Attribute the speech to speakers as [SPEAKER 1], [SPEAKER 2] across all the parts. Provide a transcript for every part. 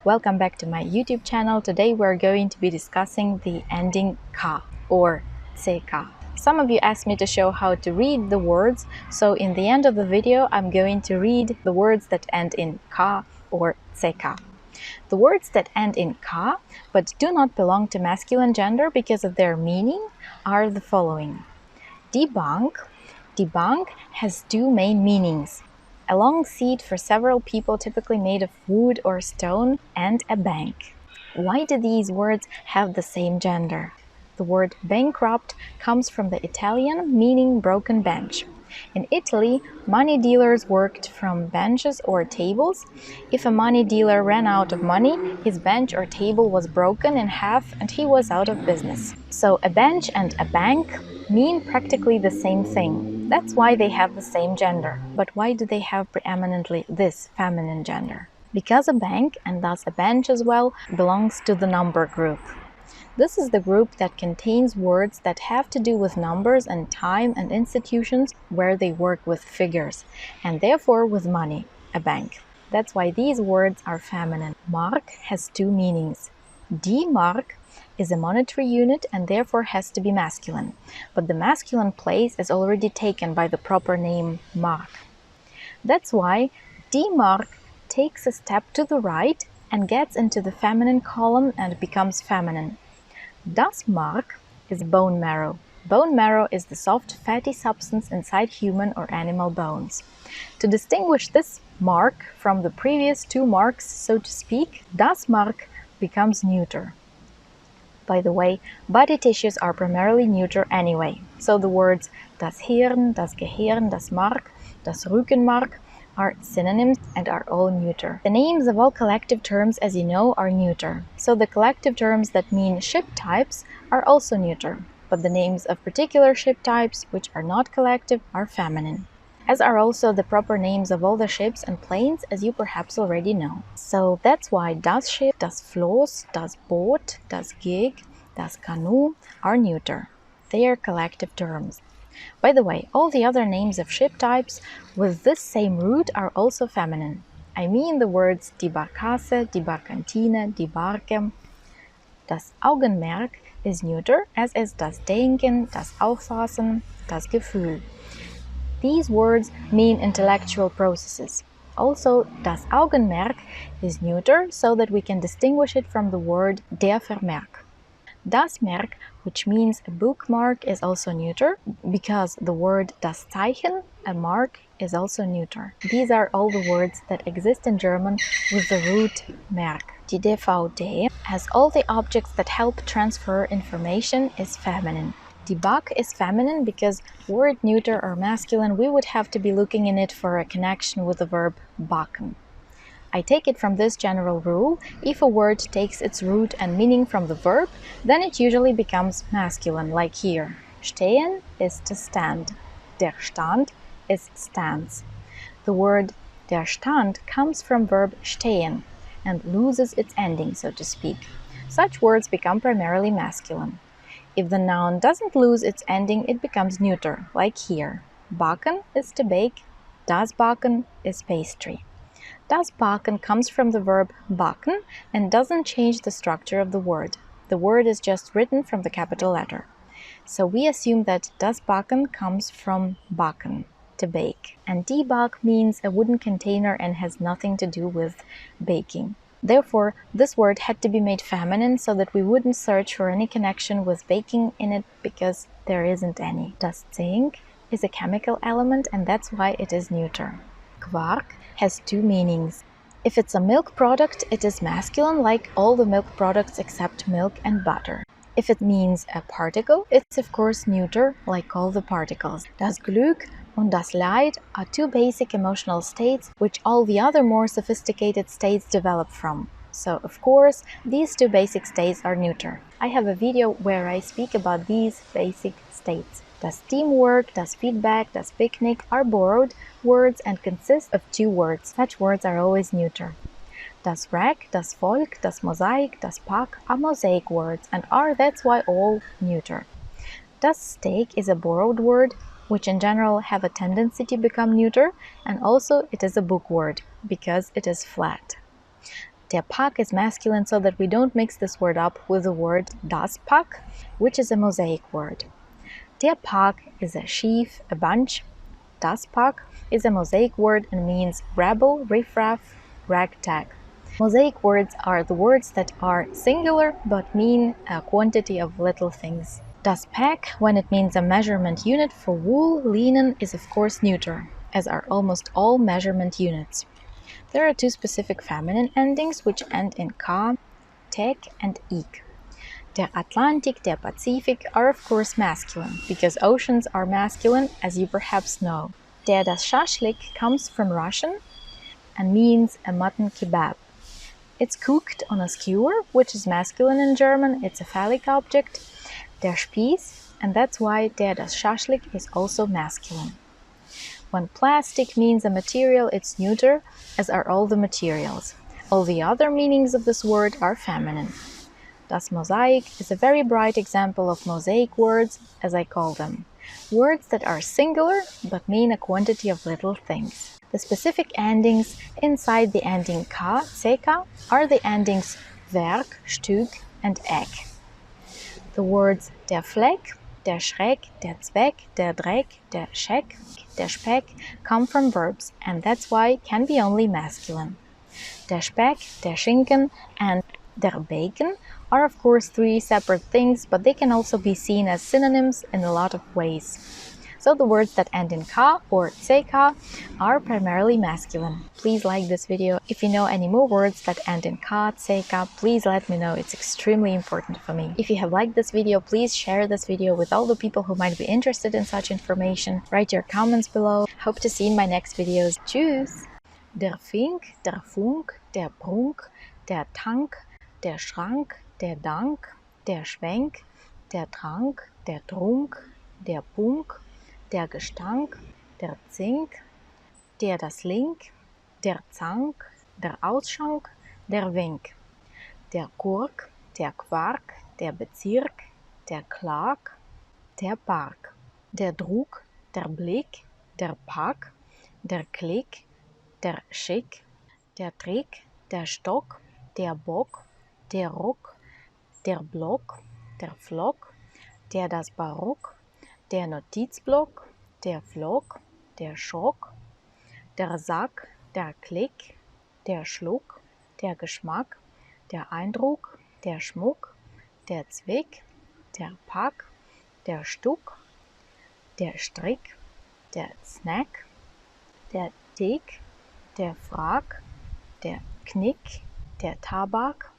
[SPEAKER 1] Welcome back to my YouTube channel. Today we're going to be discussing the ending ka or ck. Some of you asked me to show how to read the words, so in the end of the video I'm going to read the words that end in ka or ck. The words that end in ka but do not belong to masculine gender because of their meaning are the following. Die Bank. Die Bank has two main meanings. A long seat for several people, typically made of wood or stone, and a bank. Why do these words have the same gender? The word bankrupt comes from the Italian, meaning broken bench. In Italy, money dealers worked from benches or tables. If a money dealer ran out of money, his bench or table was broken in half and he was out of business. So a bench and a bank mean practically the same thing. That's why they have the same gender. But why do they have preeminently this feminine gender? Because a bank, and thus a bench as well, belongs to the number group. This is the group that contains words that have to do with numbers and time and institutions where they work with figures, and therefore with money, a bank. That's why these words are feminine. Mark has two meanings. Die Mark is a monetary unit and therefore has to be masculine, but the masculine place is already taken by the proper name Mark. That's why Die Mark takes a step to the right and gets into the feminine column and becomes feminine. Das Mark is bone marrow. Bone marrow is the soft, fatty substance inside human or animal bones. To distinguish this mark from the previous two marks, so to speak, das Mark becomes neuter. By the way, body tissues are primarily neuter anyway, so the words das Hirn, das Gehirn, das Mark, das Rückenmark are synonyms and are all neuter. The names of all collective terms, as you know, are neuter. So the collective terms that mean ship types are also neuter, but the names of particular ship types, which are not collective, are feminine, as are also the proper names of all the ships and planes, as you perhaps already know. So that's why das Schiff, das Floß, das Boot, das Gig, das Kanu are neuter. They are collective terms. By the way, all the other names of ship types with this same root are also feminine. I mean the words die Barkasse, die Barkantine, die Barke. Das Augenmerk is neuter, as is das Denken, das Auffassen, das Gefühl. These words mean intellectual processes. Also, das Augenmerk is neuter, so that we can distinguish it from the word der Vermerk. Das Merk, which means a bookmark, is also neuter, because the word das Zeichen, a mark, is also neuter. These are all the words that exist in German with the root Merk. Die DVD, as all the objects that help transfer information, is feminine. Die Bak is feminine because were it neuter or masculine, we would have to be looking in it for a connection with the verb backen. I take it from this general rule, if a word takes its root and meaning from the verb, then it usually becomes masculine, like here. Stehen is to stand. Der Stand is stands. The word der Stand comes from verb stehen and loses its ending, so to speak. Such words become primarily masculine. If the noun doesn't lose its ending, it becomes neuter, like here. Backen is to bake. Das Backen is pastry. Das Backen comes from the verb backen and doesn't change the structure of the word. The word is just written from the capital letter. So we assume that das Backen comes from backen, to bake. And die Bak means a wooden container and has nothing to do with baking. Therefore, this word had to be made feminine so that we wouldn't search for any connection with baking in it because there isn't any. Das Zink is a chemical element and that's why it is neuter. Quark has two meanings. If it's a milk product, it is masculine, like all the milk products except milk and butter. If it means a particle, it's of course neuter, like all the particles. Das Glück und das Leid are two basic emotional states which all the other more sophisticated states develop from. So, of course, these two basic states are neuter. I have a video where I speak about these basic states. Das teamwork, das Feedback, das Picnic are borrowed words and consist of two words. Such words are always neuter. Das Wreck, das Volk, das Mosaik, das Pack are mosaic words and are that's why all neuter. Das Steak is a borrowed word, which in general have a tendency to become neuter, and also it is a book word, because it is flat. Der Pack is masculine so that we don't mix this word up with the word das Pack, which is a mosaic word. Der Pack is a sheaf, a bunch. Das Pack is a mosaic word and means rabble, riffraff, ragtag. Mosaic words are the words that are singular but mean a quantity of little things. Das Pack, when it means a measurement unit for wool, linen, is of course neuter, as are almost all measurement units. There are two specific feminine endings which end in ka, tek, and ik. Der Atlantik, der Pazifik are of course masculine, because oceans are masculine, as you perhaps know. Der das Shashlik comes from Russian and means a mutton kebab. It's cooked on a skewer, which is masculine in German, it's a phallic object. Der Spieß, and that's why der das Shashlik is also masculine. When plastic means a material, it's neuter, as are all the materials. All the other meanings of this word are feminine. Das Mosaik is a very bright example of mosaic words, as I call them. Words that are singular, but mean a quantity of little things. The specific endings inside the ending ka, ck, are the endings werk, stug, and ek. The words der Fleck, der Schreck, der Zweck, der Dreck, der Scheck, der Speck come from verbs, and that's why can be only masculine. Der Speck, der Schinken, and der Bacon are of course three separate things, but they can also be seen as synonyms in a lot of ways. So the words that end in ka or ck are primarily masculine. Please like this video. If you know any more words that end in ka, ck, please let me know. It's extremely important for me. If you have liked this video, please share this video with all the people who might be interested in such information. Write your comments below. Hope to see you in my next videos. Tschüss! Der Fink, der Funk, der Prunk, der Tank, der Schrank, der Dank, der Schwenk, der Trank, der Trunk, der Punk, der Gestank, der Zink, der das Link, der Zank, der Ausschank, der Wink, der Kurk, der Quark, der Bezirk, der Klag, der Park, der Druck, der Blick, der Pack, der Klick, der Schick, der Trick, der Stock, der Bock, der Rock, der Block, der Flock, der das Barock, der Notizblock, der Flock, der Schock, der Sack, der Klick, der Schluck, der Geschmack, der Eindruck, der Schmuck, der Zwick, der Pack, der Stuck, der Strick, der Snack, der Tick, der Frack, der Knick, der Tabak,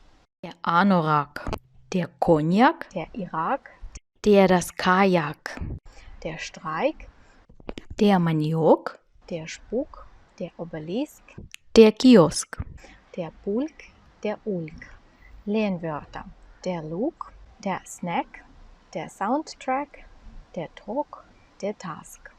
[SPEAKER 1] der Anorak, der Cognac, der Irak, der das Kajak, der Streik, der Maniok, der Spuk, der Obelisk, der Kiosk, der Pulk, der Ulk. Lehnwörter: der Look, der Snack, der Soundtrack, der Talk, der Task.